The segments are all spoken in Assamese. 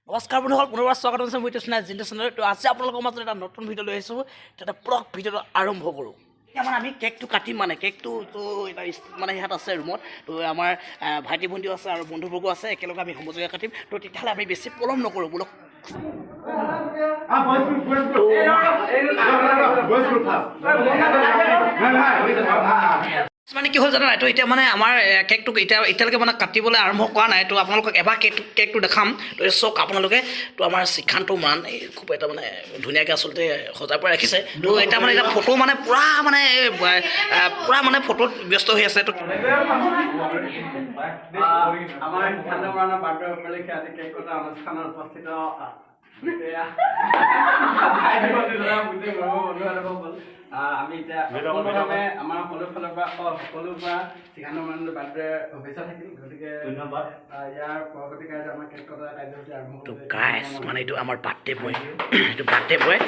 নমস্কাৰ বন্ধুসকল, পুনৰবাৰ স্বাগতম আছে মোৰ ইউটিউব চেনেল তো আজি আপোনালোকৰ মাজত এটা নতুন ভিডিঅ' লৈ আহিছোঁ। এটা ব্লগ ভিডিঅ'টো আৰম্ভ কৰোঁ। এতিয়া মানে আমি কেকটো কাটিম, মানে কেকটো তো এটা মানে ইয়াত আছে ৰুমত। তো আমাৰ ভাইটি ভণ্টিও আছে আৰু বন্ধুবৰ্গো আছে, একেলগে আমি সমজুৱাকৈ কাটিম। তো তেতিয়াহ'লে আমি বেছি পলম নকৰোঁ বোলো। মানে কি হ'ল জানা নাই, তো এতিয়া মানে আমাৰ কেকটো এতিয়ালৈকে মানে কাটিবলৈ আৰম্ভ কৰা নাই। তো আপোনালোকক এবাৰ কেকটো দেখাম। তো চাওক আপোনালোকে, তো আমাৰ শিক্ষান্ত মান খুব এটা মানে ধুনীয়াকৈ আচলতে সজাই পৰাই ৰাখিছে। তো এতিয়া মানে এতিয়া ফটো মানে পূৰা মানে ফটোত ব্যস্ত হৈ আছে। তো আমাৰ শিক্ষান্ত মানৰ বাৰ্তা উপলক্ষে আজি কেক কটা অনুষ্ঠানত উপস্থিত আমি এতিয়া আমাৰ সকলোৰ পৰা শিক্ষান্ত মানৰ বাৰ্তা শুভেচ্ছা থাকিল। গতিকে ধন্যবাদ। ইয়াৰ পৰৱৰ্তী কাৰ্যত আমাৰ কেক কটা কাৰ্যসূচী আৰম্ভ তো গাইছ মানে এইটো আমাৰ বাৰ্থডে বয়, এইটো বাৰ্থডে বয়।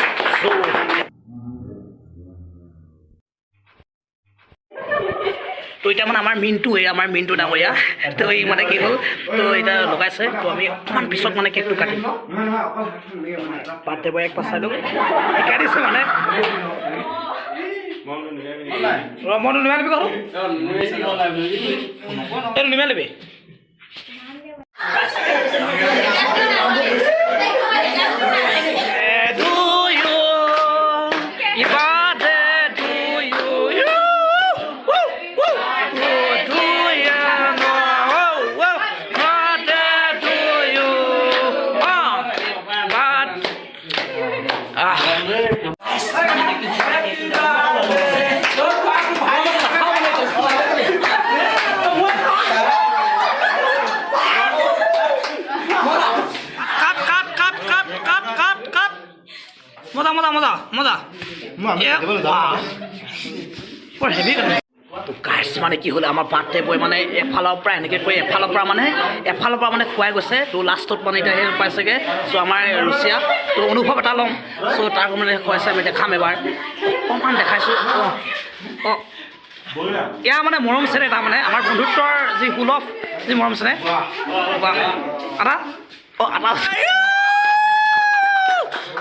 তো এতিয়া মানে আমাৰ মিনটো ডাঙৰীয়া, তো এই মানে কি হ'ল, তো এতিয়া লগাইছে। তো আমি অকণমান পিছত মানে কেকটো কাটিম। বাৰ্থডে বয় এক পাছ চাই লওক, শিকাই দিছে মানে মনটো নিমালিবি ক, এইটো নিমালিবি। তো গাইছ মানে কি হ'ল, আমাৰ বাৰ্থডে বয় মানে এফালৰ পৰা এনেকৈ কৰি এফালৰ পৰা মানে খুৱাই গৈছে। তো লাষ্টত মানে এতিয়া সেই পাইছেগৈ। চ' আমাৰ ৰুচিয়া তো অনুভৱ এটা ল'ম। চ' তাৰ মানে খুৱাইছে, আমি দেখাম এবাৰ, অকণমান দেখাইছোঁ। অঁ এয়া মানে মৰম চেনেহ, এটা মানে আমাৰ বন্ধুত্বৰ যি সুলভ যি মৰম চেনেহ। আদা আদা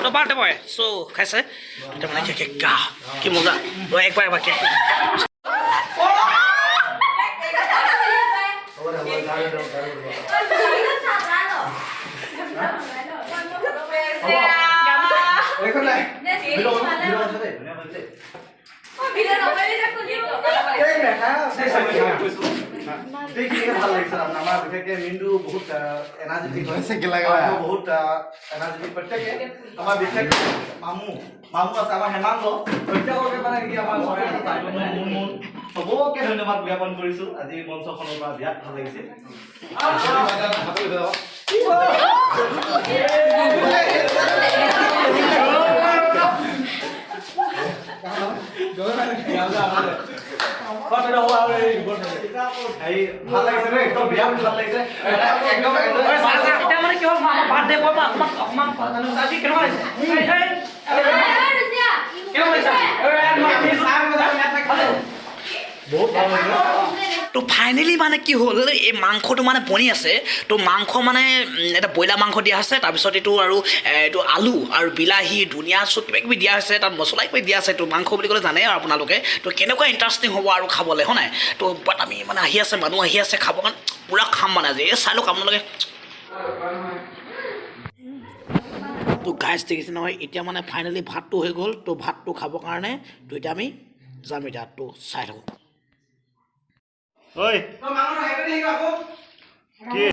তো বাৰ্থডে বয় চ' খাইছে এতিয়া মানে কি মজা। একবাৰ কেক ভাল লাগিছে। আমাৰ বিশেষকৈ মিনটো বহুত এনাৰ্জেটিক হৈছে, বহুত এনাৰ্জেটিক। প্ৰত্যেকে আমাৰ বিশেষকৈ মামু আছে, আমাৰ হেমাংগ প্ৰত্যেককে মানে কি আমাৰ মুন চবকে ধন্যবাদ জ্ঞাপন কৰিছোঁ। আজি মঞ্চখনৰ পৰা বিৰাট ভাল লাগিছে। ভাল লাগিছে নে? একদম বিৰাট ভাল লাগিছে। মানে কি হ'ল, বাৰ্থডে বয় অকণমান কেনেকুৱা লাগিছে? তো ফাইনেলি মানে কি হ'ল, এই মাংসটো মানে বনি আছে। তো মাংস মানে এটা ব্ৰইলাৰ মাংস দিয়া আছে, তাৰপিছত এইটো আৰু এইটো আলু আৰু বিলাহী ধুনীয়া চব কিবা কিবি দিয়া আছে, তাত মছলা কিবা দিয়া আছে। তো মাংস বুলি ক'লে জানে আৰু আপোনালোকে, তো কেনেকুৱা ইণ্টাৰেষ্টিং হ'ব আৰু খাবলৈ, হয় নাই? তো বাট আমি মানে মানুহ আহি আছে খাবৰ কাৰণে, পূৰা খাম মানে আজি। এই চাই লওক আপোনালোকে। তো গাইছ দেখিছে নহয়, এতিয়া মানে ফাইনেলি ভাতটো হৈ গ'ল। তো ভাতটো খাবৰ কাৰণে তো এতিয়া আমি যাম। এতিয়া তো চাই থাকোঁ। ঐ কি